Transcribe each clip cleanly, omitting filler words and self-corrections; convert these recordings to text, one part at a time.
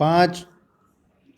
5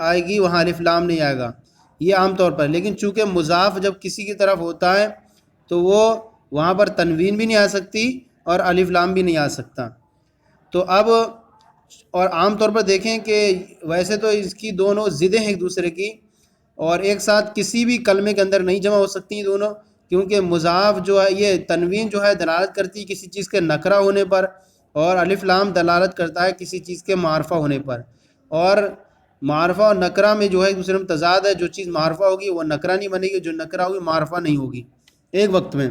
آئے گی وہاں الف لام نہیں آئے گا، یہ عام طور پر. لیکن چونکہ مضاف جب کسی کی طرف ہوتا ہے تو وہ وہاں پر تنوین بھی نہیں آ سکتی اور الف لام بھی نہیں آ سکتا. تو اب اور عام طور پر دیکھیں کہ ویسے تو اس کی دونوں ضدیں ہیں ایک دوسرے کی، اور ایک ساتھ کسی بھی کلمے کے اندر نہیں جمع ہو سکتی ہیں دونوں، کیونکہ مضاف جو ہے یہ تنوین جو ہے دلالت کرتی ہے کسی چیز کے نکرہ ہونے پر، اور الف لام دلالت کرتا ہے کسی چیز کے معرفہ ہونے پر. اور معرفہ اور نکرہ میں جو ہے ایک دوسرے میں تضاد ہے. جو چیز معرفہ ہوگی وہ نکرہ نہیں بنے گی، جو نکرہ ہوگی معرفہ نہیں ہوگی ایک وقت میں.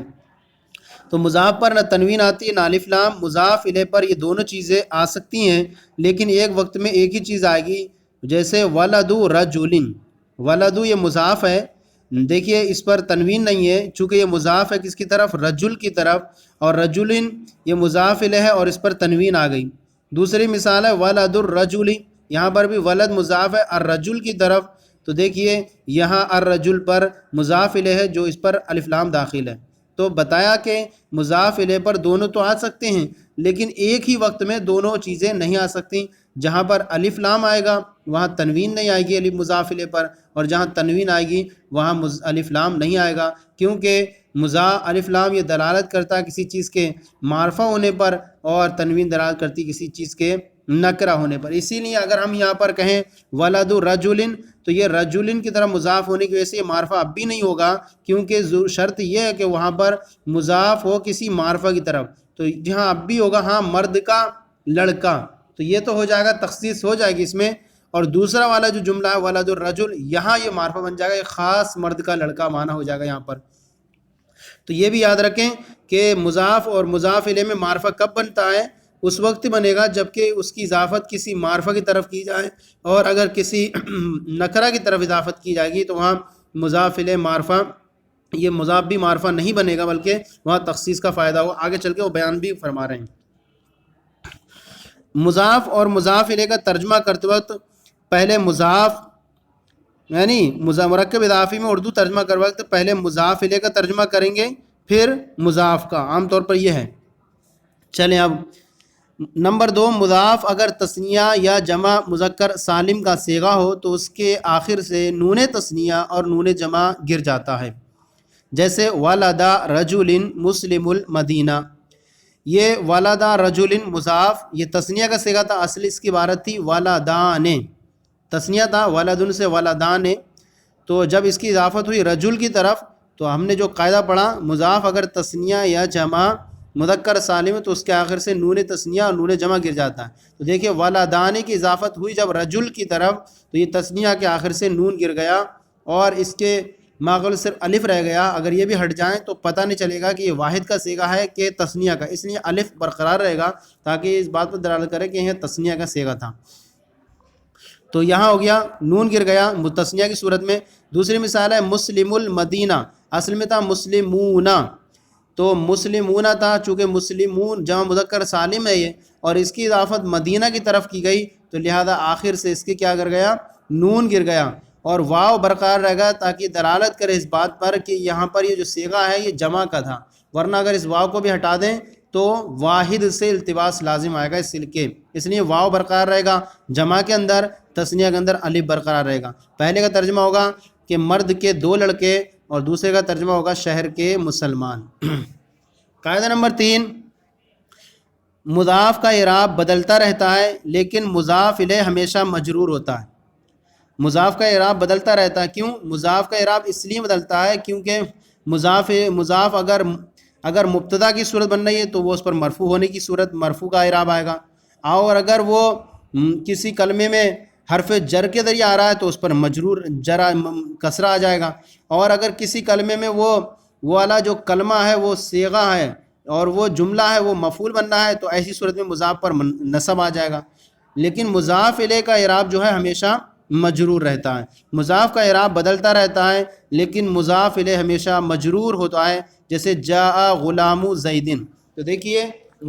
تو مضاف پر نہ تنوین آتی ہے نہ الف لام. مضاف الیہ پر یہ دونوں چیزیں آ سکتی ہیں، لیکن ایک وقت میں ایک ہی چیز آئے گی. جیسے ولد رجل، ولد یہ مضاف ہے، دیکھیے اس پر تنوین نہیں ہے چونکہ یہ مضاف ہے کس کی طرف؟ رجل کی طرف، اور رجل یہ مضاف الیہ ہے اور اس پر تنوین آ گئی. دوسری مثال ہے ولد الرجل، یہاں پر بھی ولد مضاف ہے الرجل کی طرف، تو دیکھیے یہاں الرجل پر مضاف الیہ ہے جو اس پر الف لام داخل ہے. تو بتایا کہ مضاف الیہ پر دونوں تو آ سکتے ہیں، لیکن ایک ہی وقت میں دونوں چیزیں نہیں آ سکتی. جہاں پر الف لام آئے گا وہاں تنوین نہیں آئے گی الف مضاف الیہ پر، اور جہاں تنوین آئے گی وہاں الف لام نہیں آئے گا، کیونکہ الف لام یہ دلالت کرتا ہے کسی چیز کے معرفہ ہونے پر، اور تنوین دلالت کرتی ہے کسی چیز کے نکرہ ہونے پر. اسی لیے اگر ہم یہاں پر کہیں ولد رجل، تو یہ رجل کی طرح مضاف ہونے کی وجہ سے یہ معرفہ اب بھی نہیں ہوگا، کیونکہ شرط یہ ہے کہ وہاں پر مضاف ہو کسی معرفہ کی طرف. تو جہاں اب بھی ہوگا ہاں مرد کا لڑکا، تو یہ تو ہو جائے گا، تخصیص ہو جائے گی اس میں. اور دوسرا والا جو جملہ ہے ولد الرجل، یہاں یہ معرفہ بن جائے گا، یہ خاص مرد کا لڑکا معنی ہو جائے گا یہاں پر. تو یہ بھی یاد رکھیں کہ مضاف اور مضاف الیہ میں معرفہ کب بنتا ہے؟ اس وقت بنے گا جبکہ اس کی اضافت کسی معرفہ کی طرف کی جائے، اور اگر کسی نکرہ کی طرف اضافت کی جائے گی تو وہاں مضاف الیہ معرفہ، یہ مضاف بھی معرفہ نہیں بنے گا بلکہ وہاں تخصیص کا فائدہ ہو. آگے چل کے وہ بیان بھی فرما رہے ہیں. مضاف اور مضاف الیہ کا ترجمہ کرتے وقت پہلے مضاف یعنی مرکب اضافی میں اردو ترجمہ کر وقت پہلے مضاف الیہ کا ترجمہ کریں گے پھر مضاف کا، عام طور پر یہ ہے. چلیں اب نمبر 2، مضاف اگر تثنیہ یا جمع مذکر سالم کا صیغہ ہو تو اس کے آخر سے نون تثنیہ اور نون جمع گر جاتا ہے. جیسے ولدا رجل مسلم المدینہ، یہ ولدا رجل مضاف، یہ تثنیہ کا صیغہ تھا، اصل اس کی عبارت تھی ولدان، تثنیہ تھا ولدن سے ولدان. تو جب اس کی اضافت ہوئی رجل کی طرف تو ہم نے جو قاعدہ پڑھا مضاف اگر تثنیہ یا جمع مذکر سالم ہے تو اس کے آخر سے نون تثنیہ اور نون جمع گر جاتا ہے. تو دیکھیے ولدان کی اضافت ہوئی جب رجل کی طرف تو یہ تثنیہ کے آخر سے نون گر گیا اور اس کے ماقبل صرف الف رہ گیا. اگر یہ بھی ہٹ جائیں تو پتہ نہیں چلے گا کہ یہ واحد کا صیغہ ہے کہ تثنیہ کا، اس لیے الف برقرار رہے گا تاکہ اس بات پر دلالت کرے کہ یہ تثنیہ کا صیغہ تھا. تو یہاں ہو گیا نون گر گیا تثنیہ کی صورت میں. دوسری مثال ہے مسلم المدینہ، اصل میں تھا مسلمون، تو مسلمون تھا، چونکہ مسلمون جمع مذکر سالم ہے یہ اور اس کی اضافت مدینہ کی طرف کی گئی تو لہذا آخر سے اس کے کیا گر گیا؟ نون گر گیا، اور واو برقرار رہ گا تاکہ دلالت کرے اس بات پر کہ یہاں پر یہ جو صیغہ ہے یہ جمع کا تھا. ورنہ اگر اس واو کو بھی ہٹا دیں تو واحد سے التباس لازم آئے گا اس سلکے، اس لیے واو برقرار رہے گا جمع کے اندر، تثنیہ کے اندر الف برقرار رہے گا. پہلے کا ترجمہ ہوگا کہ مرد کے 2 لڑکے اور دوسرے کا ترجمہ ہوگا شہر کے مسلمان. قاعدہ نمبر 3، مضاف کا اعراب بدلتا رہتا ہے لیکن مضاف الیہ ہمیشہ مجرور ہوتا ہے. مضاف کا اعراب بدلتا رہتا ہے، کیوں؟ مضاف کا اعراب اس لیے بدلتا ہے کیونکہ مضاف اگر مبتدا کی صورت بن رہی ہے تو وہ اس پر مرفوع ہونے کی صورت مرفوع کا اعراب آئے گا، اور اگر وہ کسی کلمے میں حرف جر کے ذریعے آ رہا ہے تو اس پر مجرور جرا کسرہ آ جائے گا. اور اگر کسی کلمے میں وہ والا جو کلمہ ہے وہ صیغہ ہے اور وہ جملہ ہے وہ مفعول بن رہا ہے تو ایسی صورت میں مضاف پر نصب آ جائے گا. لیکن مضاف الیہ کا اعراب جو ہے ہمیشہ مجرور رہتا ہے. مضاف کا اعراب بدلتا رہتا ہے لیکن مضاف الیہ ہمیشہ مجرور ہوتا ہے. جیسے جاء غلام زیدن، تو دیکھیے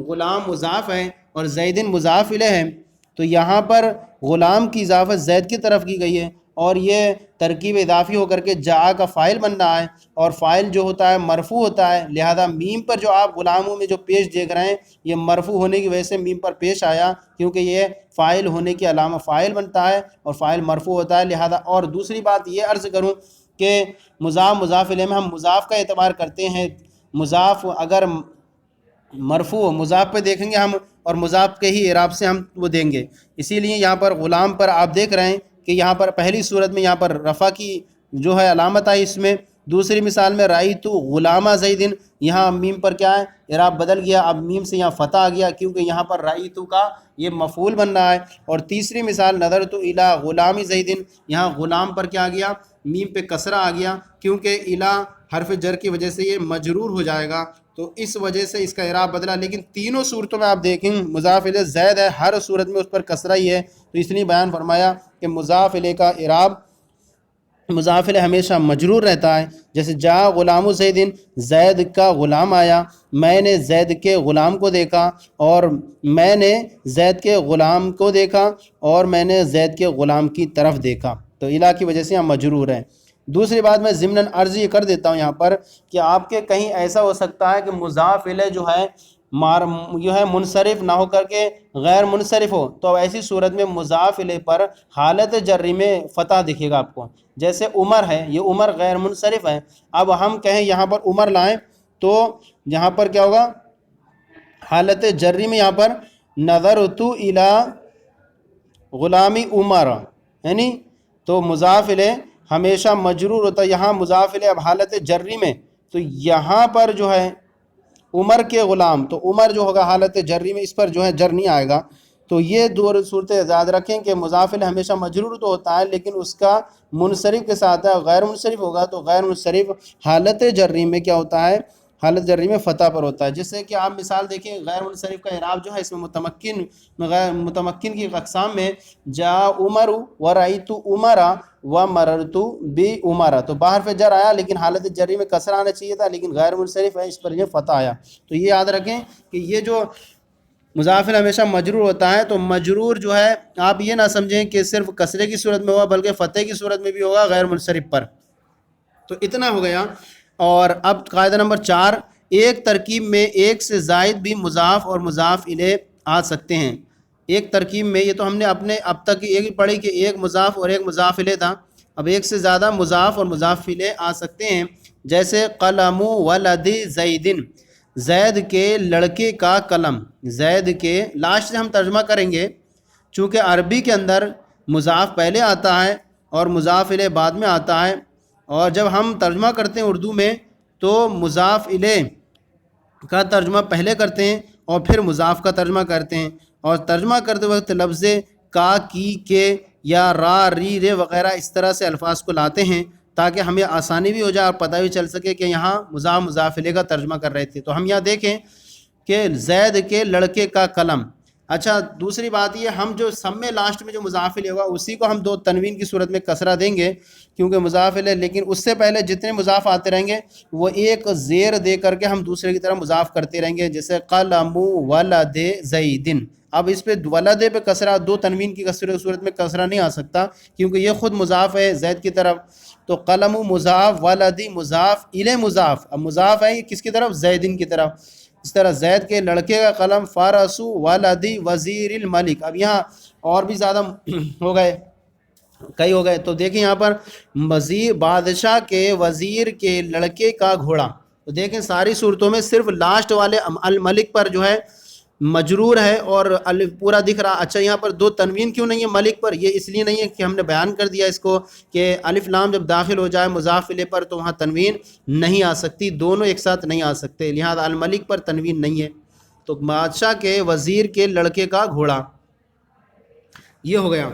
غلام مضاف ہے اور زیدن مضاف الیہ ہے، تو یہاں پر غلام کی اضافت زید کی طرف کی گئی ہے اور یہ ترکیب اضافی ہو کر کے جاء کا فاعل بن رہا ہے، اور فاعل جو ہوتا ہے مرفوع ہوتا ہے، لہذا میم پر جو آپ غلاموں میں جو پیش دیکھ رہے ہیں یہ مرفوع ہونے کی وجہ سے میم پر پیش آیا، کیونکہ یہ فاعل ہونے کی علامہ فاعل بنتا ہے اور فاعل مرفوع ہوتا ہے لہذا۔ اور دوسری بات یہ عرض کروں کہ مضاف مضاف الیہ میں ہم مضاف کا اعتبار کرتے ہیں، مضاف اگر مرفوع مضاف پہ دیکھیں گے ہم، اور مضاف کے ہی اعراب سے ہم وہ دیں گے، اسی لیے یہاں پر غلام پر آپ دیکھ رہے ہیں کہ یہاں پر پہلی صورت میں یہاں پر رفع کی جو ہے علامت آئی اس میں، دوسری مثال میں رأیت غلامہ زیدن، یہاں میم پر کیا ہے اعراب بدل گیا، اب میم سے یہاں فتح آ گیا کیونکہ یہاں پر رأیت کا یہ مفعول بن رہا ہے، اور تیسری مثال نظرت الی غلام زیدن، یہاں غلام پر کیا آ گیا میم پہ کسرہ آ گیا کیونکہ الی حرف جر کی وجہ سے یہ مجرور ہو جائے گا، تو اس وجہ سے اس کا اعراب بدلا۔ لیکن تینوں صورتوں میں آپ دیکھیں مضاف الیہ زید ہے، ہر صورت میں اس پر کسرہ ہی ہے، تو اس لیے بیان فرمایا کہ مضاف الیہ کا اعراب مضاف الیہ ہمیشہ مجرور رہتا ہے، جیسے جاء غلام زیدن، زید کا غلام آیا، میں نے زید کے غلام کو دیکھا، اور میں نے زید کے غلام کو دیکھا، اور میں نے زید کے غلام کی طرف دیکھا، تو الی کی وجہ سے یہاں مجرور ہے۔ دوسری بات میں ضمناً عرض یہ کر دیتا ہوں یہاں پر کہ آپ کے کہیں ایسا ہو سکتا ہے کہ مضاف الیہ جو ہے منصرف نہ ہو کر کے غیر منصرف ہو، تو ایسی صورت میں مضاف الیہ پر حالت جری میں فتح دکھے گا آپ کو، جیسے عمر ہے، یہ عمر غیر منصرف ہے، اب ہم کہیں یہاں پر عمر لائیں تو یہاں پر کیا ہوگا حالت جری میں یہاں پر نظرت الی غلامی عمر، یعنی تو مضاف الیہ ہمیشہ مجرور ہوتا ہے، یہاں مضاف الیہ اب حالت جری میں، تو یہاں پر جو ہے عمر کے غلام، تو عمر جو ہوگا حالت جری میں اس پر جو ہے جر نہیں آئے گا، تو یہ دو صورتیں یاد رکھیں کہ مضاف الیہ ہمیشہ مجرور تو ہوتا ہے لیکن اس کا منصرف کے ساتھ ہے، غیر منصرف ہوگا تو غیر منصرف حالت جری میں کیا ہوتا ہے حالت جری میں فتح پر ہوتا ہے، جس سے کہ آپ مثال دیکھیں غیر منصرف کا اعراب جو ہے اس میں غیر متمکن کی اقسام میں جاء عمر و رأیت عمر و مررت بعمر، تو باہر پہ جر آیا لیکن حالت جری میں کسر آنا چاہیے تھا لیکن غیر منصرف ہے اس پر یہ فتح آیا، تو یہ یاد رکھیں کہ یہ جو مضاف الیہ ہمیشہ مجرور ہوتا ہے، تو مجرور جو ہے آپ یہ نہ سمجھیں کہ صرف کسرے کی صورت میں ہوگا بلکہ فتح کی صورت میں بھی ہوگا غیر منصرف پر، تو اتنا ہو گیا۔ اور اب قاعدہ نمبر 4، ایک ترکیب میں ایک سے زائد بھی مضاف اور مضاف الیہ آ سکتے ہیں، ایک ترکیب میں، یہ تو ہم نے اپنے اب تک ایک ہی پڑھی کہ ایک مضاف اور ایک مضاف الیہ تھا، اب ایک سے زیادہ مضاف اور مضاف الیہ آ سکتے ہیں، جیسے قلم ولد زیدن، زید کے لڑکے کا قلم، زید کے لاسٹ سے ہم ترجمہ کریں گے، چونکہ عربی کے اندر مضاف پہلے آتا ہے اور مضاف الیہ بعد میں آتا ہے، اور جب ہم ترجمہ کرتے ہیں اردو میں تو مضاف الیہ کا ترجمہ پہلے کرتے ہیں اور پھر مضاف کا ترجمہ کرتے ہیں، اور ترجمہ کرتے وقت لفظ کا کی کے یا را ری رے وغیرہ اس طرح سے الفاظ کو لاتے ہیں تاکہ ہمیں آسانی بھی ہو جائے اور پتہ بھی چل سکے کہ یہاں مضاف الیہ کا ترجمہ کر رہے تھے، تو ہم یہاں دیکھیں کہ زید کے لڑکے کا قلم۔ اچھا دوسری بات یہ، ہم جو سب میں لاسٹ میں جو مضاف الیہ ہوگا اسی کو ہم دو تنوین کی صورت میں کسرہ دیں گے کیونکہ مضاف الیہ، لیکن اس سے پہلے جتنے مضاف آتے رہیں گے وہ ایک زیر دے کر کے ہم دوسرے کی طرف مضاف کرتے رہیں گے، جیسے قلم ولد زیدن، اب اس پہ ولد پہ کسرہ دو تنوین کی صورت میں کسرہ نہیں آ سکتا کیونکہ یہ خود مضاف ہے زید کی طرف، تو قلم مضاف ولدی مضاف الیہ مضاف، اب مضاف ہے یہ کس کی طرف زیدن کی طرف، اس طرح زید کے لڑکے کا قلم فارسو ولدی وزیر الملک، اب یہاں اور بھی زیادہ ہو گئے کئی ہو گئے، تو دیکھیں یہاں پر بادشاہ کے وزیر کے لڑکے کا گھوڑا، تو دیکھیں ساری صورتوں میں صرف لاسٹ والے الملک پر جو ہے مجرور ہے اور الف پورا دکھ رہا۔ اچھا یہاں پر دو تنوین کیوں نہیں ہے ملک پر؟ یہ اس لیے نہیں ہے کہ ہم نے بیان کر دیا اس کو کہ الف لام جب داخل ہو جائے مضاف الیہ پر تو وہاں تنوین نہیں آ سکتی، دونوں ایک ساتھ نہیں آ سکتے، لہذا الملک پر تنوین نہیں ہے، تو بادشاہ کے وزیر کے لڑکے کا گھوڑا، یہ ہو گیا۔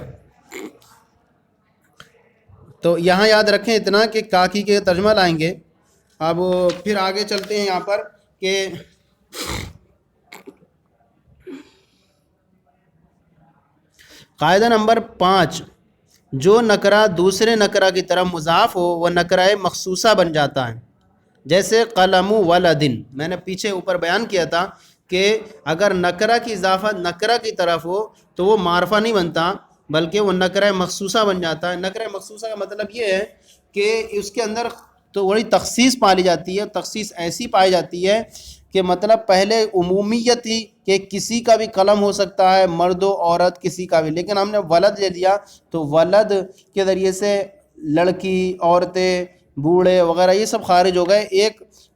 تو یہاں یاد رکھیں اتنا کہ کاکی کے ترجمہ لائیں گے۔ اب پھر آگے چلتے ہیں یہاں پر کہ قاعدہ نمبر 5، جو نکرہ دوسرے نکرہ کی طرف مضاف ہو وہ نکرہ مخصوصہ بن جاتا ہے، جیسے قلم ولدن، میں نے پیچھے اوپر بیان کیا تھا کہ اگر نکرہ کی اضافہ نکرہ کی طرف ہو تو وہ معرفہ نہیں بنتا، بلکہ وہ نکرہ مخصوصہ بن جاتا ہے۔ نکرہ مخصوصہ کا مطلب یہ ہے کہ اس کے اندر تو بڑی تخصیص پالی جاتی ہے، تخصیص ایسی پائی جاتی ہے کہ مطلب پہلے عمومیت تھی کہ کسی کا بھی قلم ہو سکتا ہے، مرد و عورت کسی کا بھی، لیکن ہم نے ولد لے لیا تو ولد کے ذریعے سے لڑکی، عورتیں، بوڑھے وغیرہ یہ سب خارج ہو گئے،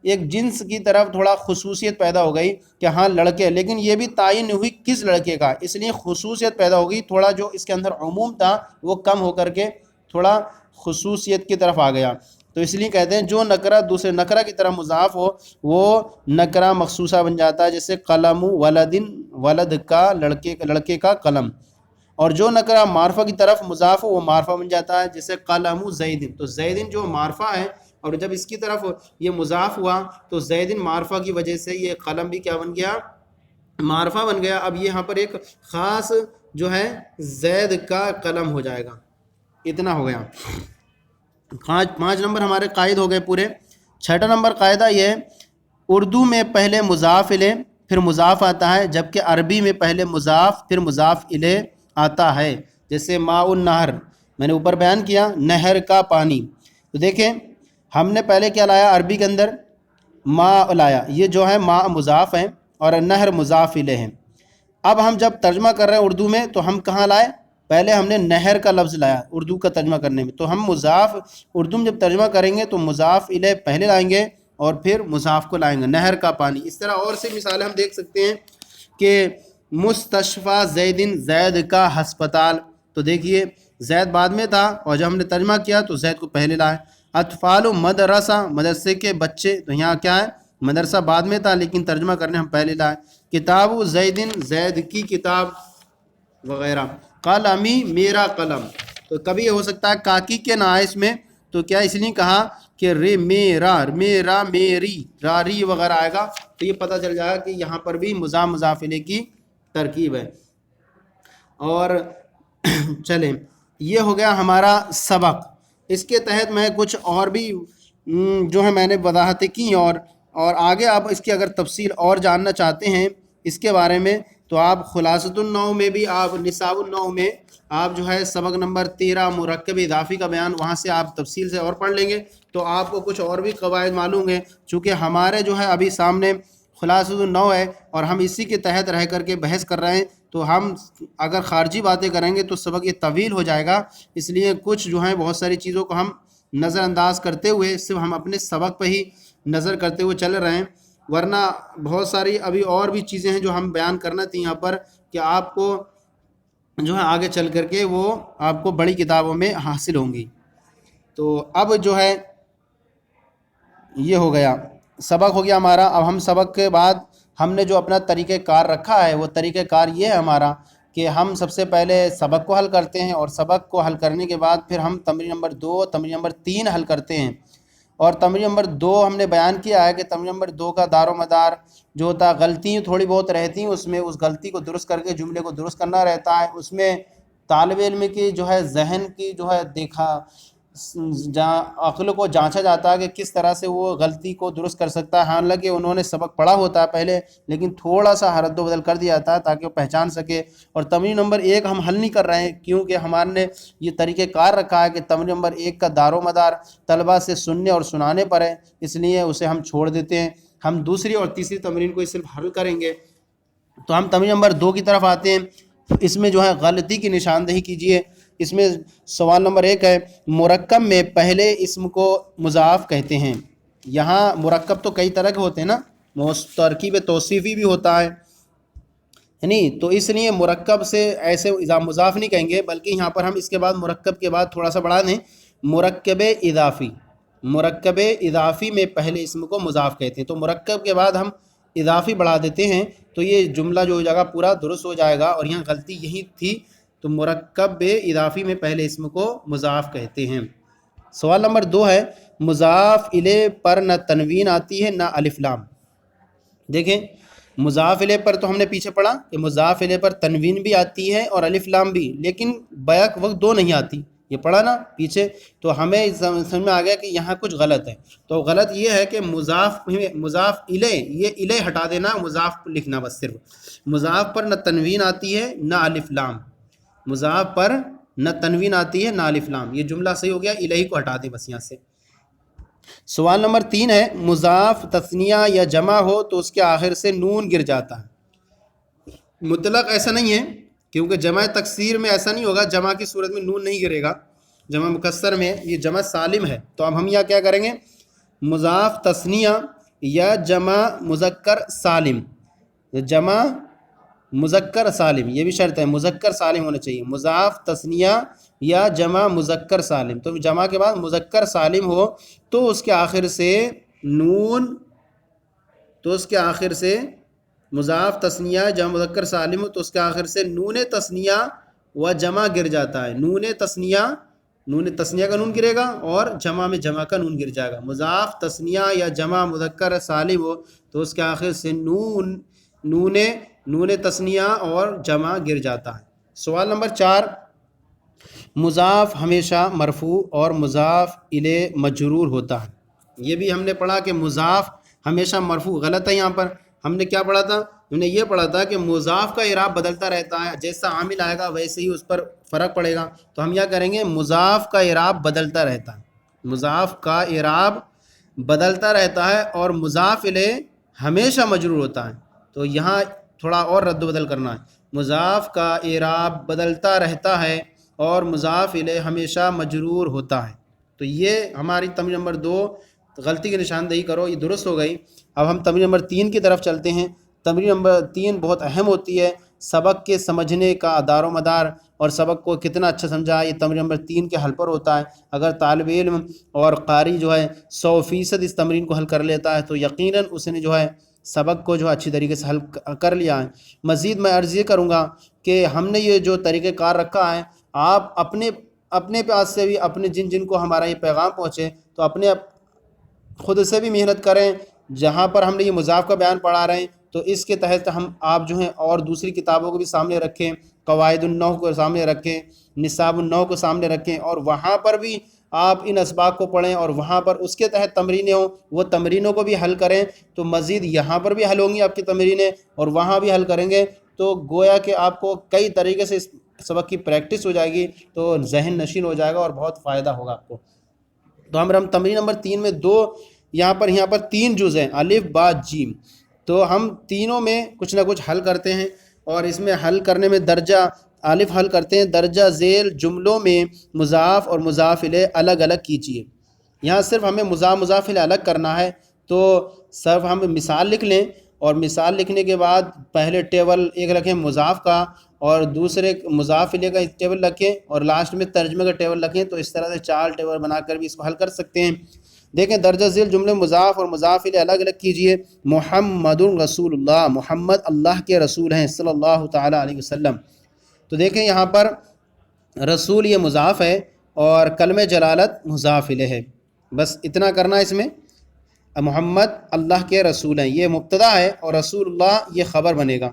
ایک جنس کی طرف تھوڑا خصوصیت پیدا ہو گئی کہ ہاں لڑکے، لیکن یہ بھی تعین ہوئی کس لڑکے کا، اس لیے خصوصیت پیدا ہو گئی، تھوڑا جو اس کے اندر عموم تھا وہ کم ہو کر کے تھوڑا خصوصیت کی طرف آ گیا، تو اس لیے کہتے ہیں جو نکرہ دوسرے نکرہ کی طرح مضاف ہو وہ نکرہ مخصوصہ بن جاتا ہے، جیسے قلم ولدن، ولد کا لڑکے کا قلم، اور جو نکرہ معرفہ کی طرف مضاف ہو وہ معرفہ بن جاتا ہے، جیسے قلم زیدن، تو زیدن جو معرفہ ہے اور جب اس کی طرف یہ مضاف ہوا تو زیدن معرفہ کی وجہ سے یہ قلم بھی کیا بن گیا، معرفہ بن گیا۔ اب یہاں پر ایک خاص جو ہے زید کا قلم ہو جائے گا، اتنا ہو گیا۔ 5 نمبر ہمارے قائد ہو گئے پورے۔ 6واں نمبر قاعدہ یہ ہے، اردو میں پہلے مضاف الیہ پھر مضاف آتا ہے، جبکہ عربی میں پہلے مضاف پھر مضاف الیہ آتا ہے، جیسے ماء النہر، میں نے اوپر بیان کیا نہر کا پانی، تو دیکھیں ہم نے پہلے کیا لایا عربی کے اندر ماء لایا، یہ جو ہے ماء مضاف ہے اور نہر مضاف الیہ ہے۔ اب ہم جب ترجمہ کر رہے ہیں اردو میں تو ہم کہاں لائے، پہلے ہم نے نہر کا لفظ لایا اردو کا ترجمہ کرنے میں، تو ہم مضاف اردو میں جب ترجمہ کریں گے تو مضاف الیہ پہلے لائیں گے اور پھر مضاف کو لائیں گے، نہر کا پانی۔ اس طرح اور سے مثالیں ہم دیکھ سکتے ہیں کہ مستشفیٰ زیدن، زید کا ہسپتال، تو دیکھیے زید بعد میں تھا اور جب ہم نے ترجمہ کیا تو زید کو پہلے لائے۔ اطفال مدرسہ، مدرسے کے بچے، تو یہاں کیا ہے مدرسہ بعد میں تھا لیکن ترجمہ کرنے ہم پہلے لائے۔ کتاب زیدن، زید کی کتاب وغیرہ۔ قلمی، میرا قلم، تو کبھی یہ ہو سکتا ہے کاکی کے ناعث میں، تو کیا اس لیے کہا کہ رے میرا، میرا میری، راری وغیرہ آئے گا تو یہ پتہ چل جائے گا کہ یہاں پر بھی مضاف مضاف الیہ کی ترکیب ہے۔ اور چلیں یہ ہو گیا ہمارا سبق، اس کے تحت میں کچھ اور بھی جو ہے میں نے وضاحتیں کی، اور آگے آپ اس کی اگر تفصیل اور جاننا چاہتے ہیں اس کے بارے میں تو آپ خلاصۃ النحو میں بھی، آپ نصاب النحو میں آپ جو ہے سبق نمبر 13 مرکب اضافی کا بیان وہاں سے آپ تفصیل سے اور پڑھ لیں گے تو آپ کو کچھ اور بھی قواعد معلوم ہیں، چونکہ ہمارے جو ہے ابھی سامنے خلاصۃ النحو ہے اور ہم اسی کے تحت رہ کر کے بحث کر رہے ہیں، تو ہم اگر خارجی باتیں کریں گے تو سبق یہ طویل ہو جائے گا، اس لیے کچھ جو ہیں بہت ساری چیزوں کو ہم نظر انداز کرتے ہوئے صرف ہم اپنے سبق پہ ہی نظر کرتے ہوئے چل رہے ہیں، ورنہ بہت ساری ابھی اور بھی چیزیں ہیں جو ہم بیان کرنا تھیں یہاں پر کہ آپ کو جو ہے آگے چل کر کے وہ آپ کو بڑی کتابوں میں حاصل ہوں گی۔ تو اب جو ہے یہ ہو گیا سبق ہو گیا ہمارا۔ اب ہم سبق کے بعد ہم نے جو اپنا طریقہ کار رکھا ہے وہ طریقہ کار یہ ہے ہمارا کہ ہم سب سے پہلے سبق کو حل کرتے ہیں اور سبق کو حل کرنے کے بعد پھر ہم تمرین نمبر 2 تمرین نمبر 3 حل کرتے ہیں، اور تمرین نمبر 2 ہم نے بیان کیا ہے کہ تمرین نمبر 2 کا دار و مدار جو ہوتا ہے غلطیاں تھوڑی بہت رہتی ہیں، اس میں اس غلطی کو درست کر کے جملے کو درست کرنا رہتا ہے، اس میں طالب علم کی جو ہے ذہن کی جو ہے عقل کو جانچا جاتا ہے کہ کس طرح سے وہ غلطی کو درست کر سکتا ہے، حالانکہ انہوں نے سبق پڑھا ہوتا ہے پہلے لیکن تھوڑا سا رد و بدل کر دیا جاتا ہے تاکہ وہ پہچان سکے۔ اور تمرین نمبر 1 ہم حل نہیں کر رہے ہیں کیونکہ ہمارے نے یہ طریقہ کار رکھا ہے کہ تمرین نمبر 1 کا دار و مدار طلبہ سے سننے اور سنانے پر ہے، اس لیے اسے ہم چھوڑ دیتے ہیں، ہم دوسری اور تیسری تمرین کو صرف حل کریں گے۔ تو ہم تمرین نمبر 2 کی طرف آتے ہیں، اس میں جو ہے غلطی کی نشاندہی کیجیے۔ اس میں سوال نمبر 1 ہے، مرکب میں پہلے اسم کو مضاف کہتے ہیں۔ یہاں مرکب تو کئی طرح کے ہوتے ہیں نا، ترکیب توصیفی بھی ہوتا ہے، یعنی تو اس لیے مرکب سے ایسے مضاف نہیں کہیں گے، بلکہ یہاں پر ہم اس کے بعد مرکب کے بعد تھوڑا سا بڑھا دیں، مرکب اضافی، مرکب اضافی میں پہلے اسم کو مضاف کہتے ہیں، تو مرکب کے بعد ہم اضافی بڑھا دیتے ہیں تو یہ جملہ جو ہو جائے گا پورا درست ہو جائے گا، اور یہاں غلطی یہی تھی، تو مرکب اضافی میں پہلے اسم کو مضاف کہتے ہیں۔ سوال نمبر 2 ہے، مضاف الیہ پر نہ تنوین آتی ہے نہ الف لام۔ دیکھیں مضاف الیہ پر تو ہم نے پیچھے پڑھا کہ مضاف الیہ پر تنوین بھی آتی ہے اور الف لام بھی، لیکن بیک وقت 2 نہیں آتی، یہ پڑھا نا پیچھے، تو ہمیں سمجھ میں آ گیا کہ یہاں کچھ غلط ہے۔ تو غلط یہ ہے کہ مضاف الیہ، یہ الیہ ہٹا دینا، مضاف لکھنا، بس صرف مضاف پر نہ تنوین آتی ہے نہ الف لام، مضاف پر نہ تنوین آتی ہے نہ الف لام. یہ جملہ صحیح ہو گیا. الہی کو ہٹا دیں بس یہاں سے. سوال نمبر 3 ہے مضاف تثنیہ یا جمع ہو تو اس کے آخر سے نون گر جاتا ہے. مطلق ایسا نہیں ہے کیونکہ جمع تکسیر میں ایسا نہیں ہوگا. جمع کی صورت میں نون نہیں گرے گا. جمع مکسر میں یہ جمع سالم ہے. تو اب ہم یہاں کیا کریں گے؟ مضاف تثنیہ یا جمع مذکر سالم. جمع مذکر سالم یہ بھی شرط ہے، مذکر سالم ہونا چاہیے. مضاف تثنیہ یا جمع مذکر سالم. تو جمع کے بعد مذکر سالم ہو تو اس کے آخر سے نون، تو اس کے آخر سے مضاف تثنیہ جمع مذکر سالم ہو تو اس کے آخر سے نون تثنیہ و جمع گر جاتا ہے. نون تثنیہ کا نون گرے گا اور جمع میں جمع کا نون گر جائے گا. مضاف تثنیہ یا جمع مذکر سالم ہو تو اس کے آخر سے نون تثنیہ اور جمع گر جاتا ہے. سوال نمبر 4 مضاف ہمیشہ مرفوع اور مضاف الیہ مجرور ہوتا ہے. یہ بھی ہم نے پڑھا کہ مضاف ہمیشہ مرفوع غلط ہے. یہاں پر ہم نے کیا پڑھا تھا؟ ہم نے یہ پڑھا تھا کہ مضاف کا اعراب بدلتا رہتا ہے، جیسا عامل آئے گا ویسے ہی اس پر فرق پڑے گا. تو ہم کیا کریں گے؟ مضاف کا اعراب بدلتا رہتا ہے. مضاف کا اعراب بدلتا رہتا ہے اور مضاف الیہ ہمیشہ مجرور ہوتا ہے. تو یہاں تھوڑا اور رد و بدل کرنا ہے. مضاف کا اعراب بدلتا رہتا ہے اور مضاف الیہ ہمیشہ مجرور ہوتا ہے. تو یہ ہماری تمرین نمبر 2 غلطی کی نشاندہی کرو، یہ درست ہو گئی. اب ہم تمرین نمبر 3 کی طرف چلتے ہیں. تمرین نمبر 3 بہت اہم ہوتی ہے. سبق کے سمجھنے کا دار و مدار اور سبق کو کتنا اچھا سمجھا یہ تمرین نمبر 3 کے حل پر ہوتا ہے. اگر طالب علم اور قاری جو ہے 100% اس تمرین کو حل کر لیتا ہے تو یقیناً اس نے جو ہے سبق کو جو اچھی طریقے سے حل کر لیا ہے. مزید میں عرض یہ کروں گا کہ ہم نے یہ جو طریقہ کار رکھا ہے، آپ اپنے پاس سے بھی، اپنے جن کو ہمارا یہ پیغام پہنچے تو اپنے خود سے بھی محنت کریں. جہاں پر ہم نے یہ مضاف کا بیان پڑھا رہے ہیں تو اس کے تحت آپ جو ہیں اور دوسری کتابوں کو بھی سامنے رکھیں، قواعد النحو کو سامنے رکھیں، نصاب النحو کو سامنے رکھیں، اور وہاں پر بھی آپ ان اسباق کو پڑھیں اور وہاں پر اس کے تحت تمرینیں ہوں وہ تمرینوں کو بھی حل کریں. تو مزید یہاں پر بھی حل ہوں گی آپ کی تمرینیں اور وہاں بھی حل کریں گے تو گویا کہ آپ کو کئی طریقے سے اس سبق کی پریکٹس ہو جائے گی، تو ذہن نشین ہو جائے گا اور بہت فائدہ ہوگا آپ کو. تو ہم تمرین نمبر 3 میں یہاں پر 3 جز ہیں، الف با جیم. تو ہم تینوں میں کچھ نہ کچھ حل کرتے ہیں اور اس میں حل کرنے میں درجہ الف حل کرتے ہیں. درجہ ذیل جملوں میں مضاف اور مضاف الیہ الگ الگ کیجیے. یہاں صرف ہمیں مضاف الیہ الگ کرنا ہے. تو صرف ہم مثال لکھ لیں اور مثال لکھنے کے بعد پہلے ٹیبل ایک رکھیں مضاف کا اور دوسرے مضاف الیہ کا ایک ٹیبل رکھیں اور لاسٹ میں ترجمے کا ٹیبل رکھیں. تو اس طرح سے 4 ٹیبل بنا کر بھی اس کو حل کر سکتے ہیں. دیکھیں درجہ ذیل جملے مضاف اور مضاف الیہ الگ الگ کیجئے. محمد رسول اللہ، محمد اللہ کے رسول ہیں صلی اللہ تعالیٰ علیہ وسلم. تو دیکھیں یہاں پر رسول یہ مضاف ہے اور کلمہ جلالت مضاف الیہ ہے. بس اتنا کرنا ہے اس میں. محمد اللہ کے رسول ہیں یہ مبتدا ہے اور رسول اللہ یہ خبر بنے گا.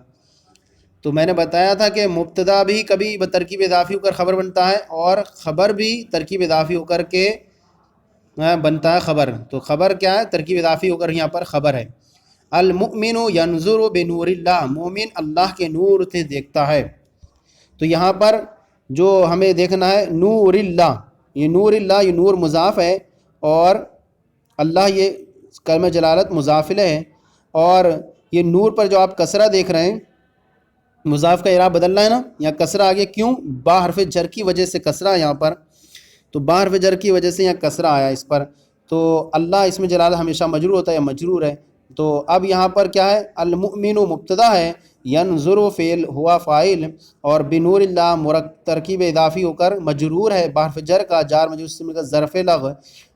تو میں نے بتایا تھا کہ مبتدا بھی کبھی ترکیب اضافی ہو کر خبر بنتا ہے اور خبر بھی ترکیب اضافی ہو کر کے بنتا ہے خبر. تو خبر کیا ہے؟ ترکیب اضافی ہو کر یہاں پر خبر ہے. المؤمن ینظر بنور اللہ، مومن اللہ کے نور سے دیکھتا ہے. تو یہاں پر جو ہمیں دیکھنا ہے نور اللہ، یہ نور مضاف ہے اور اللہ یہ کلمہ جلالت مضاف الیہ ہے. اور یہ نور پر جو آپ کسرہ دیکھ رہے ہیں مضاف کا اعراب بدلنا ہے نا، یہاں کسرہ آگے کیوں؟ با حرف جر کی وجہ سے کسرہ یہاں پر. تو با حرف جر کی وجہ سے یہاں کسرہ آیا اس پر. تو اللہ اس میں جلالت ہمیشہ مجرور ہوتا ہے یا مجرور ہے. تو اب یہاں پر کیا ہے؟ المؤمن مبتدا ہے، ینظر فعل ہوا فاعل اور بنور اللہ ترکیب اضافی ہو کر مجرور ہے با حرف جر کا، جار مجرور سے مل کر ظرف لغو،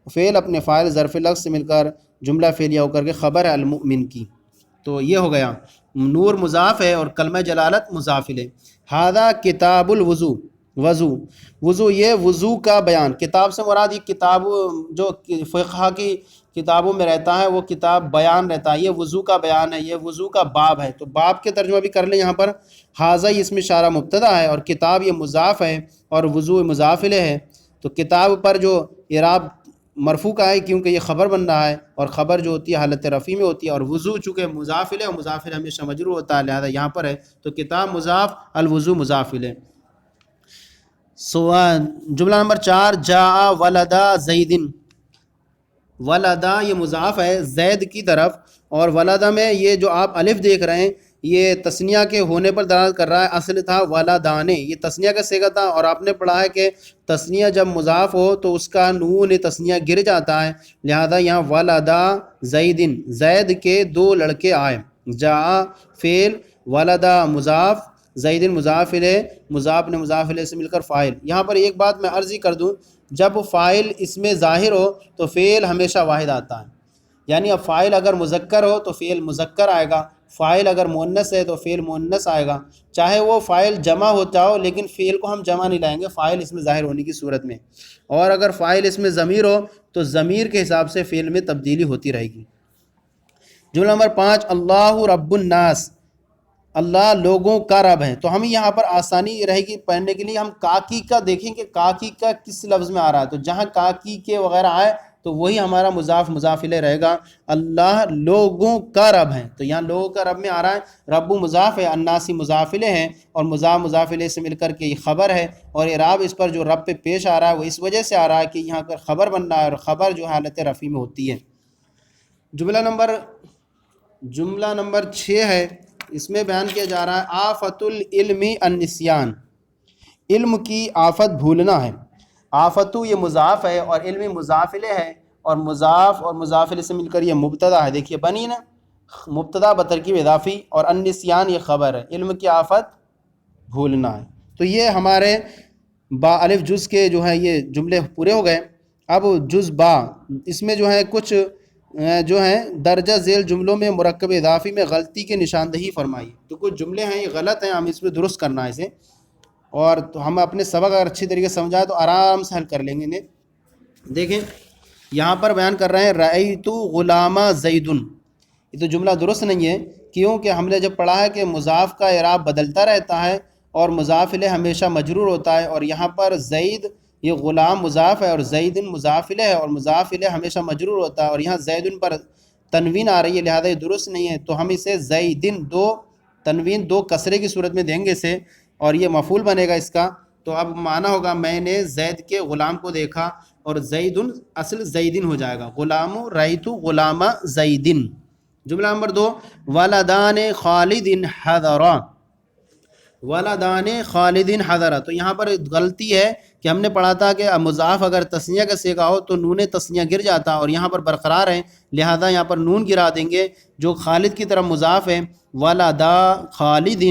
فعل اپنے فاعل ظرف لغو سے مل کر جملہ فعلیہ ہو کر کے خبر ہے المؤمن کی. تو یہ ہو گیا نور مضاف ہے اور کلمہ جلالت مضاف الیہ. ھذا کتاب الوضو، وضو یہ وضو کا بیان. کتاب سے مراد یہ کتاب جو فقہ کی کتابوں میں رہتا ہے وہ کتاب بیان رہتا ہے، یہ وضو کا بیان ہے، یہ وضو کا باب ہے. تو باب کے ترجمہ بھی کر لیں. یہاں پر ھذا اس میں اشارہ مبتدا ہے اور کتاب یہ مضاف ہے اور وضو مضاف الیہ ہے. تو کتاب پر جو اعراب مرفوع کا ہے کیونکہ یہ خبر بن رہا ہے اور خبر جو ہوتی ہے حالت رفع میں ہوتی ہے، اور وضو چونکہ مضاف الیہ اور مضاف الیہ ہمیشہ مجرور ہوتا ہے لہذا یہاں پر ہے. تو کتاب مضاف، الوضو مضاف الیہ. جملہ نمبر 4 جاء ولدا زیدن، ولدا یہ مضاف ہے زید کی طرف، اور ولدا میں یہ جو آپ الف دیکھ رہے ہیں یہ تثنیہ کے ہونے پر دلالت کر رہا ہے، اصل تھا ولدانے، یہ تثنیہ کا صیغہ تھا، اور آپ نے پڑھا ہے کہ تثنیہ جب مضاف ہو تو اس کا نون تثنیہ گر جاتا ہے، لہذا یہاں ولدا زیدن، زید کے 2 لڑکے آئے، جاء فعل، ولدا مضاف، زیدن مضاف الیہ، مضاف نے مضاف الیہ سے مل کر فاعل۔ یہاں پر ایک بات میں عرض ہی کر دوں، جب فاعل اس میں ظاہر ہو تو فعل ہمیشہ واحد آتا ہے، یعنی اب فاعل اگر مذکر ہو تو فعل مذکر آئے گا، فاعل اگر مؤنث ہے تو فعل مؤنث آئے گا، چاہے وہ فاعل جمع ہوتا ہو لیکن فعل کو ہم جمع نہیں لائیں گے فاعل اس میں ظاہر ہونے کی صورت میں، اور اگر فاعل اس میں ضمیر ہو تو ضمیر کے حساب سے فعل میں تبدیلی ہوتی رہے گی۔ جملہ نمبر 5 اللہ رب الناس، اللہ لوگوں کا رب ہے، تو ہمیں یہاں پر آسانی رہے گی پڑھنے کے لیے، ہم کاکی کا دیکھیں کہ کاکی کا کس لفظ میں آ رہا ہے، تو جہاں کاکی کے وغیرہ آئے تو وہی ہمارا مضاف مضاف الیہ رہے گا، اللہ لوگوں کا رب ہے، تو یہاں لوگوں کا رب میں آ رہا ہے، رب مضاف ہے، الناسی مضاف الیہ ہے، اور مضاف مضاف الیہ سے مل کر کے یہ خبر ہے، اور اعراب اس پر جو رب پہ پیش آ رہا ہے وہ اس وجہ سے آ رہا ہے کہ یہاں پر خبر بن رہا ہے، اور خبر جو حالت رفع میں ہوتی ہے۔ جملہ نمبر 6 ہے، اس میں بیان کیا جا رہا ہے آفت العلم النسیان، علم کی آفت بھولنا ہے، آفتو یہ مضاف ہے اور علم مضاف الیہ ہے، اور مضاف الیہ سے مل کر یہ مبتدا ہے، دیکھیے بنی نا، مبتدا بترکیب اضافی، اور النسیان یہ خبر ہے، علم کی آفت بھولنا ہے۔ تو یہ ہمارے با الف جز کے جو ہے یہ جملے پورے ہو گئے۔ اب جز با، اس میں جو ہے کچھ جو ہیں درجہ ذیل جملوں میں مرکب اضافی میں غلطی کی نشاندہی فرمائی، تو کچھ جملے ہیں یہ غلط ہیں، ہم اس میں درست کرنا ہے اسے، اور تو ہم اپنے سبق اگر اچھی طریقے سے سمجھائیں تو آرام سے حل کر لیں گے انہیں۔ دیکھیں یہاں پر بیان کر رہے ہیں رأیت غلام زیدن، یہ تو جملہ درست نہیں ہے، کیونکہ ہم نے جب پڑھا ہے کہ مضاف کا اعراب بدلتا رہتا ہے اور مضاف الیہ ہمیشہ مجرور ہوتا ہے، اور یہاں پر زید یہ غلام مضاف ہے اور زیدن مضاف الیہ ہے، اور مضاف الیہ ہمیشہ مجرور ہوتا ہے، اور یہاں زیدن پر تنوین آ رہی ہے، لہذا یہ درست نہیں ہے، تو ہم اسے زیدن تنوین 2 کسرے کی صورت میں دیں گے اسے، اور یہ مفعول بنے گا اس کا، تو اب معنی ہوگا میں نے زید کے غلام کو دیکھا، اور زیدن اصل زیدن ہو جائے گا، غلام رأیت غلام زیدن۔ جملہ نمبر 2 ولدان خالد حضرا، ولدان خالد حضرا، تو یہاں پر غلطی ہے کہ ہم نے پڑھا تھا کہ مضاف اگر تثنیہ کا صیغہ ہو تو نون تثنیہ گر جاتا، اور یہاں پر برقرار ہے، لہذا یہاں پر نون گرا دیں گے جو خالد کی طرف مضاف ہے، ولدا خالد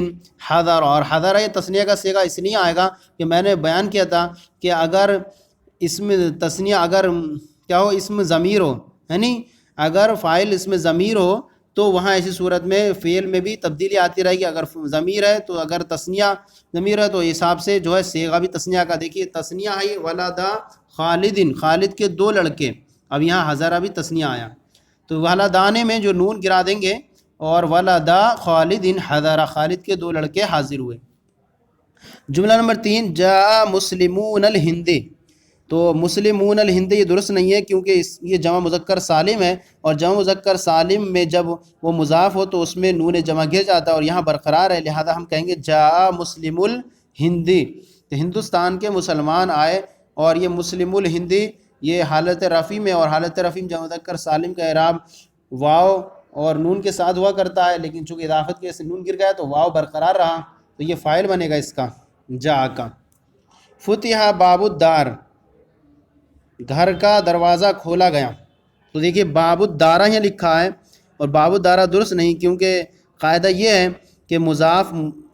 حضر، اور حضر یہ تثنیہ کا صیغہ اس لیے آئے گا کہ میں نے بیان کیا تھا کہ اگر اسم تثنیہ اگر کیا ہو اسم ضمیر ہو، یعنی اگر فاعل اسم ضمیر ہو تو وہاں ایسی صورت میں فعل میں بھی تبدیلی آتی رہے گی، اگر ضمیر ہے تو اگر تثنیہ ضمیر ہے تو حساب سے جو ہے صیغہ بھی تثنیہ کا، دیکھیے تثنیہ ہے ولدا خالدن، خالد کے 2 لڑکے، اب یہاں حضرہ بھی تثنیہ آیا، تو ولدانے میں جو نون گرا دیں گے، اور ولدا خالد حضرہ، خالد کے 2 لڑکے حاضر ہوئے۔ جملہ نمبر 3 جاء مسلمون الہند، تو مسلمون الہند یہ درست نہیں ہے کیونکہ یہ جمع مذکر سالم ہے، اور جمع مذکر سالم میں جب وہ مضاف ہو تو اس میں نون جمع گر جاتا ہے اور یہاں برقرار ہے، لہذا ہم کہیں گے جاء مسلم الہند، تو ہندوستان کے مسلمان آئے، اور یہ مسلم الہند یہ حالت رفع میں، اور حالت رفع میں جمع مذکر سالم کا اعراب واو اور نون کے ساتھ ہوا کرتا ہے، لیکن چونکہ اضافت کی وجہ سے نون گر گیا تو واو برقرار رہا، تو یہ فاعل بنے گا اس کا جاء کا۔ فتح باب الدار، گھر کا دروازہ کھولا گیا، تو دیکھیے باب الدارہ یہاں لکھا ہے، اور باب الدارہ درست نہیں، کیونکہ قاعدہ یہ ہے کہ مضاف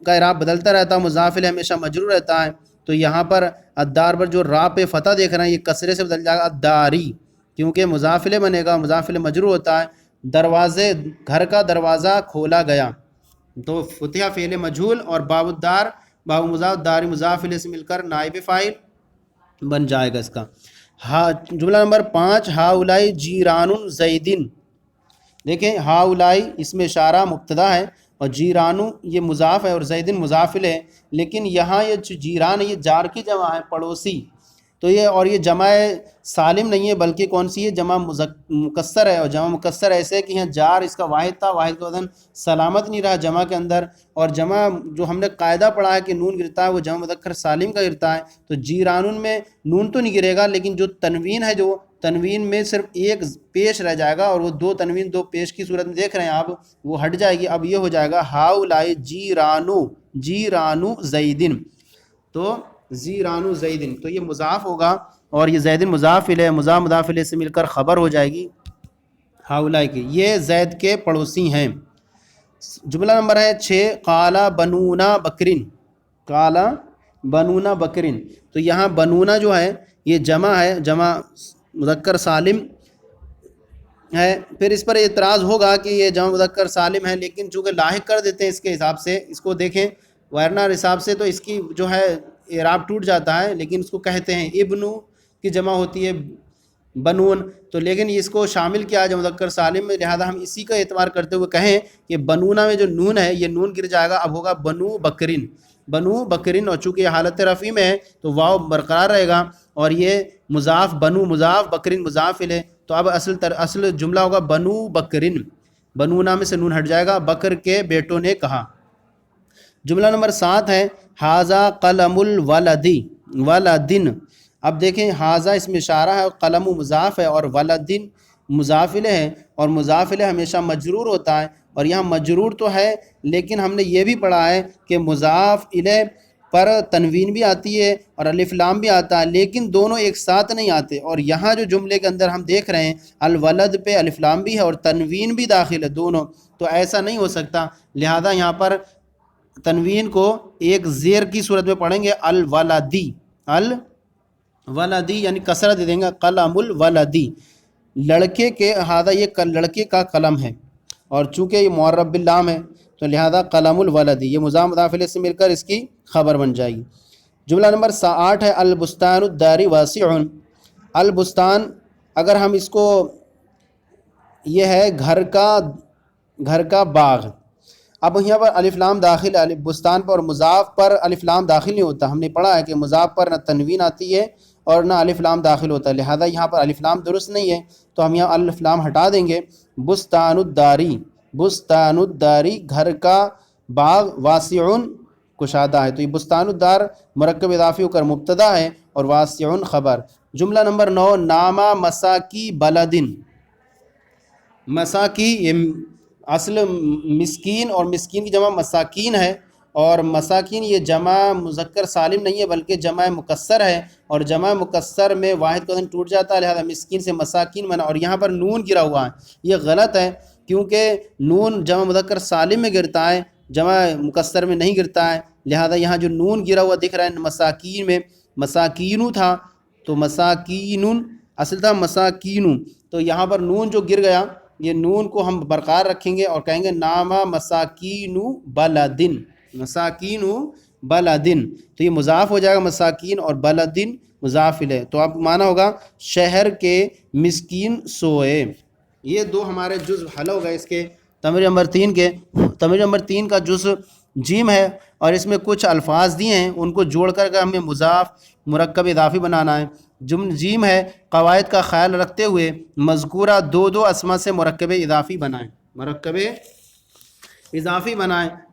کا اعراب بدلتا رہتا ہے، مضاف الیہ ہمیشہ مجرور رہتا ہے، تو یہاں پر الدار پر جو را پہ فتح دیکھ رہے ہیں یہ کسرے سے بدل جائے گا الداری، کیونکہ مضاف الیہ بنے گا، مضاف الیہ مجرور ہوتا ہے، دروازے گھر کا دروازہ کھولا گیا، تو فتح فعل مجہول، اور باب الدار باب مضاف داری مضاف الیہ سے مل کر نائب فاعل بن جائے گا اس کا۔ جملہ نمبر 5 ہاؤلائی جیران زیدن، دیکھیں ہاؤلائی اس میں اشارہ مبتدا ہے، اور جیرانو یہ مضاف ہے اور زیدن مضاف الیہ ہے، لیکن یہاں یہ جو جیران ہے یہ جار کی جمع ہے، پڑوسی، تو یہ اور یہ جمع سالم نہیں ہے بلکہ کون سی ہے؟ جمع مکسر ہے، اور جمع مکسر ایسے ہے کہ یہاں جار اس کا واحد تھا، واحد کا وزن سلامت نہیں رہا جمع کے اندر، اور جمع جو ہم نے قاعدہ پڑھا ہے کہ نون گرتا ہے وہ جمع مذکر سالم کا گرتا ہے، تو جیرانن میں نون تو نہیں گرے گا، لیکن جو تنوین ہے جو تنوین میں صرف ایک پیش رہ جائے گا، اور وہ دو تنوین دو پیش کی صورت میں دیکھ رہے ہیں آپ، وہ ہٹ جائے گی۔ اب یہ ہو جائے گا ہاؤلائی جیرانو زیدن، تو زیرانو زیدن، تو یہ مضاف ہوگا، اور یہ زیدن مضاف الیہ، مضاف الیہ سے مل کر خبر ہو جائے گی ہاؤلائی کی، یہ زید کے پڑوسی ہیں۔ جملہ نمبر ہے 6، قالا بنونا بکرن، قالا بنونا بکرن، تو یہاں بنونا جو ہے یہ جمع ہے، جمع مذکر سالم ہے، پھر اس پر اعتراض ہوگا کہ یہ جمع مذکر سالم ہے، لیکن چونکہ لاحق کر دیتے ہیں اس کے حساب سے، اس کو دیکھیں ورنہ حساب سے تو اس کی جو ہے اعراب ٹوٹ جاتا ہے، لیکن اس کو کہتے ہیں ابنو کی جمع ہوتی ہے بنون، تو لیکن اس کو شامل کیا ہے جمع مذکر سالم میں، لہذا ہم اسی کا اعتبار کرتے ہوئے کہیں کہ بنونا میں جو نون ہے یہ نون گر جائے گا، اب ہوگا بنو بکرن، اور چونکہ یہ حالت رفع میں ہے تو واو برقرار رہے گا، اور یہ مضاف بنو مضاف بکرن مضاف الیہ، تو اب اصل جملہ ہوگا بنو بکرن، بنونا میں سے نون ہٹ جائے گا، بکر کے بیٹوں نے کہا۔ جملہ نمبر 7 ہے حاذا قلم الولدی ولدن، اب دیکھیں حاذا اس میں اشارہ ہے، قلم مضاف ہے، اور ولدن مضاف الیہ ہے، اور مضاف الیہ ہمیشہ مجرور ہوتا ہے، اور یہاں مجرور تو ہے لیکن ہم نے یہ بھی پڑھا ہے کہ مضاف الیہ پر تنوین بھی آتی ہے اور الف لام بھی آتا ہے، لیکن دونوں ایک ساتھ نہیں آتے، اور یہاں جو جملے کے اندر ہم دیکھ رہے ہیں الولد پہ الف لام بھی ہے اور تنوین بھی داخل ہے دونوں، تو ایسا نہیں ہو سکتا، لہذا یہاں پر تنوین کو ایک زیر کی صورت میں پڑھیں گے الولدی یعنی کسرت دے دیں گے، قلم الولدی، لڑکے کے، ہذا یہ لڑکے کا قلم ہے، اور چونکہ یہ معرب باللام ہے تو لہذا قلم الولدی، یہ مضاف الیہ سے مل کر اس کی خبر بن جائے گی۔ جملہ نمبر 8 ہے البستان الداری واسع، البستان اگر ہم اس کو، یہ ہے گھر کا باغ، اب یہاں پر الف لام داخل ہے بستان پر، اور مضاف پر الف لام داخل نہیں ہوتا، ہم نے پڑھا ہے کہ مضاف پر نہ تنوین آتی ہے اور نہ الف لام داخل ہوتا ہے، لہذا یہاں پر الف لام درست نہیں ہے، تو ہم یہاں الف لام ہٹا دیں گے، بستان الداری گھر کا باغ، واسع کشادہ ہے، تو یہ بستان الدار مرکب اضافی ہو کر مبتدا ہے اور واسع خبر۔ جملہ نمبر 9، نامہ مساکی بلدن، مساکی یہ اصل مسکین، اور مسکین کی جمع مساکین ہے، اور مساکین یہ جمع مذکر سالم نہیں ہے بلکہ جمع مکسر ہے، اور جمع مکسر میں واحد کا وزن ٹوٹ جاتا ہے، لہذا مسکین سے مساکین بنا، اور یہاں پر نون گرا ہوا ہے، یہ غلط ہے کیونکہ نون جمع مذکر سالم میں گرتا ہے، جمع مکسر میں نہیں گرتا ہے، لہذا یہاں جو نون گرا ہوا دکھ رہا ہے مساکین میں، مساکینو تھا تو مساکینن اصل تھا مساکینو، تو یہاں پر نون جو گر گیا، یہ نون کو ہم برقرار رکھیں گے اور کہیں گے نامہ مساکین بلدن، تو یہ مضاف ہو جائے گا مساکین، اور بلدن مضاف الیہ، تو اب معنی ہوگا شہر کے مسکین سوئے۔ یہ دو ہمارے جزء حل ہو گئے اس کے تمرین نمبر 3 کے۔ تمرین نمبر 3 کا جزء جیم ہے، اور اس میں کچھ الفاظ دیے ہیں، ان کو جوڑ کر کے ہمیں مضاف مرکب اضافی بنانا ہے۔ جیم ہے قواعد کا خیال رکھتے ہوئے مذکورہ دو اسما سے مرکب اضافی بنائیں،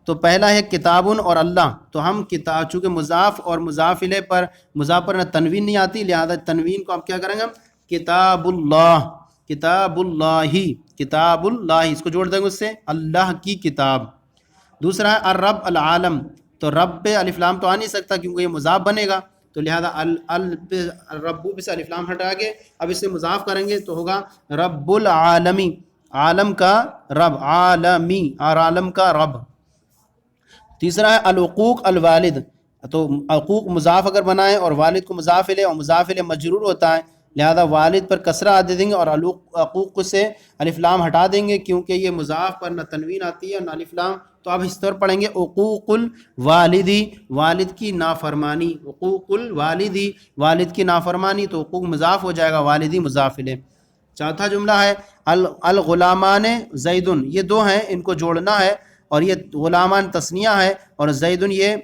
تو پہلا ہے کتابن اور اللہ، تو ہم کتاب، چونکہ مضاف اور مضاف الیہ پر مضاف پر تنوین نہیں آتی، لہذا تنوین کو ہم کیا کریں گے، کتاب اللہ، اس کو جوڑ دیں گے اس سے اللہ کی کتاب۔ دوسرا ہے الرب العالم، تو رب پہ الف لام تو آ نہیں سکتا کیونکہ یہ مضاف بنے گا، تو لہذا ربو پہ سے الف لام ہٹا کے اب اسے مضاف کریں گے تو ہوگا رب العالمی، عالم کا رب، عالمی اور عالم کا رب۔ تیسرا ہے العقوق الوالد، تو عقوق مضاف اگر بنائیں اور والد کو مضاف الیہ، اور مضاف الیہ مجرور ہوتا ہے، لہذا والد پر کسرہ دے دیں گے اور عقوق سے الف لام ہٹا دیں گے کیونکہ یہ مضاف پر نہ تنوین آتی ہے نہ الف لام، تو اب اس طور پڑھیں گے عقوق الوالدی، والد کی نافرمانی، عقوق الوالدی والد کی نافرمانی، تو عقوق مضاف ہو جائے گا، والدی مضاف الیہ۔ چوتھا جملہ ہے الغلامان زیدن، یہ دو ہیں، ان کو جوڑنا ہے، اور یہ غلامان تثنیہ ہے اور زیدن یہ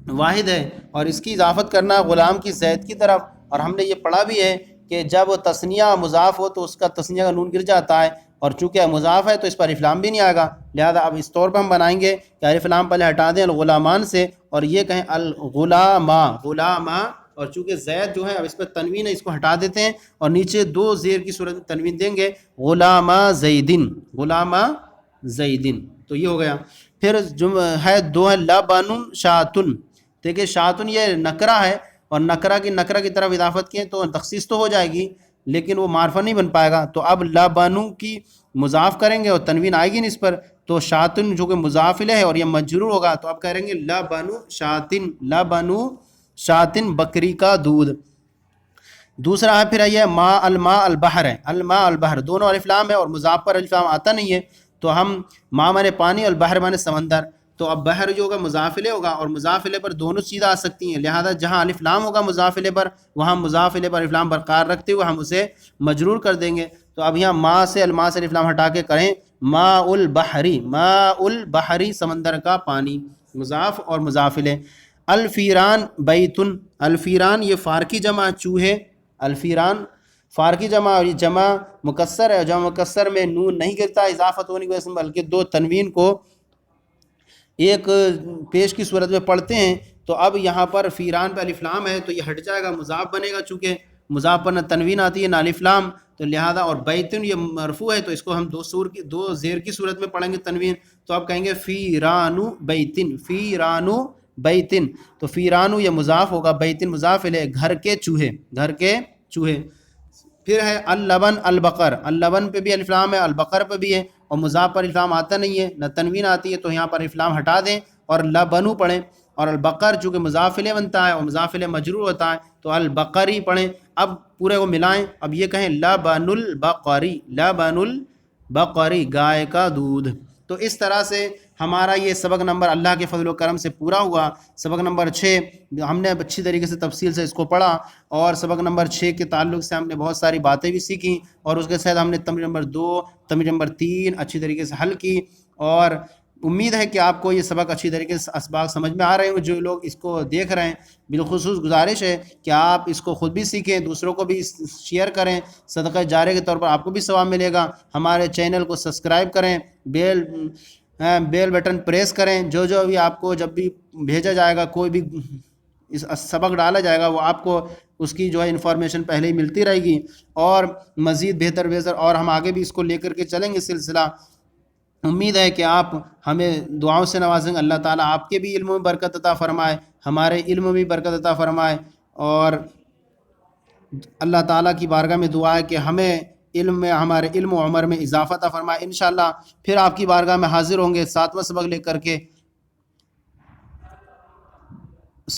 واحد ہے، اور اس کی اضافت کرنا غلام کی زید کی طرف، اور ہم نے یہ پڑھا بھی ہے کہ جب تثنیہ مضاف ہو تو اس کا تثنیہ کا نون گر جاتا ہے، اور چونکہ مضاف ہے تو اس پر الف لام بھی نہیں آئے گا، لہذا اب اس طور پہ ہم بنائیں گے کہ الف لام پہلے ہٹا دیں الغلامان سے، اور یہ کہیں الغلاما، غلاما، اور چونکہ زید جو ہے اب اس پہ تنوین ہے، اس کو ہٹا دیتے ہیں اور نیچے دو زیر کی صورت میں تنوین دیں گے، غلاما زیدن، غلاما زیدن، تو یہ ہو گیا۔ پھر ہے دو ہے لبن شاتن، دیکھیں شاتن یہ نکرہ ہے، اور نکرہ کی طرف اضافت کیں تو تخصیص تو ہو جائے گی لیکن وہ معرفہ نہیں بن پائے گا، تو اب لبنو کی مضاف کریں گے اور تنوین آئے گی نہیں اس پر، تو شاتن جو کہ مضاف الیہ ہے اور یہ مجرور ہوگا، تو اب کہیں گے لبنو شاتن، لبنو شاتن، بکری کا دودھ۔ دوسرا ہے پھر یہ ما الماء البحر ہے، الماء البحر، دونوں الف لام ہے اور مضاف پر الف لام آتا نہیں ہے، تو ہم ما مانے پانی اور بحر مانے سمندر، تو اب بحر جو ہوگا مضاف الیہ ہوگا، اور مضاف الیہ پر دونوں چیزیں آ سکتی ہیں، لہذا جہاں الف لام ہوگا مضاف الیہ پر وہاں مضاف الیہ پر الف لام برقرار رکھتے ہوئے ہم اسے مجرور کر دیں گے، تو اب یہاں ما سے الماء سے الف لام ہٹا کے کریں ماء البحری، ماء البحری سمندر کا پانی، مضاف اور مضاف الیہ۔ الفیران بیتن، الفیران یہ فار کی جمع چوہے، الفیران فار کی جمع، اور یہ جمع مکسر ہے، جمع مکسر میں نون نہیں گرتا اضافت ہونے کی وجہ سے، بلکہ دو تنوین کو ایک پیش کی صورت میں پڑھتے ہیں، تو اب یہاں پر فیران پہ الف لام ہے تو یہ ہٹ جائے گا، مضاف بنے گا، چونکہ مضاف پر نہ تنوین آتی ہے نہ الف لام، تو لہذا، اور بیتن یہ مرفوع ہے تو اس کو ہم دو زیر کی صورت میں پڑھیں گے تنوین، تو اب کہیں گے فیرانو بیتن، فیرانو بیتن، تو فیرانو یہ مضاف ہوگا، بیتن مضاف الیہ، گھر کے چوہے، گھر کے چوہے۔ پھر ہے اللبن البقر، اللبن پہ بھی الف لام ہے، البقر پہ بھی ہے، اور مضاف پر الف لام آتا نہیں ہے نہ تنوین آتی ہے، تو یہاں پر الف لام ہٹا دیں اور لبنو پڑھیں، اور البقر چونکہ مضاف الیہ بنتا ہے اور مضاف الیہ مجرور ہوتا ہے تو البقری پڑھیں، اب پورے کو ملائیں، اب یہ کہیں لبن البقری، لبن البقری، گائے کا دودھ۔ تو اس طرح سے ہمارا یہ سبق نمبر اللہ کے فضل و کرم سے پورا ہوا۔ سبق نمبر 6 ہم نے اچھی طریقے سے تفصیل سے اس کو پڑھا، اور سبق نمبر 6 کے تعلق سے ہم نے بہت ساری باتیں بھی سیکھیں، اور اس کے ساتھ ہم نے تمرین نمبر 2 تمرین نمبر 3 اچھی طریقے سے حل کی، اور امید ہے کہ آپ کو یہ سبق اچھی طریقے سے اسباق سمجھ میں آ رہے ہوں۔ جو لوگ اس کو دیکھ رہے ہیں بالخصوص گزارش ہے کہ آپ اس کو خود بھی سیکھیں، دوسروں کو بھی شیئر کریں، صدقہ جاریہ کے طور پر آپ کو بھی ثواب ملے گا۔ ہمارے چینل کو سبسکرائب کریں، بیل بٹن پریس کریں، جو بھی آپ کو جب بھی بھیجا جائے گا، کوئی بھی اس سبق ڈالا جائے گا، وہ آپ کو اس کی جو ہے انفارمیشن پہلے ہی ملتی رہے گی، اور مزید بہتر اور ہم آگے بھی اس کو لے کر کے چلیں گے سلسلہ۔ امید ہے کہ آپ ہمیں دعاؤں سے نوازیں گے، اللہ تعالیٰ آپ کے بھی علم میں برکت عطا فرمائے، ہمارے علم میں بھی برکت عطا فرمائے، اور اللہ تعالیٰ کی بارگاہ میں دعا ہے کہ ہمیں علم میں، ہمارے علم و عمر میں اضافہ عطا فرمائے۔ انشاءاللہ پھر آپ کی بارگاہ میں حاضر ہوں گے 7واں سبق لے کر کے۔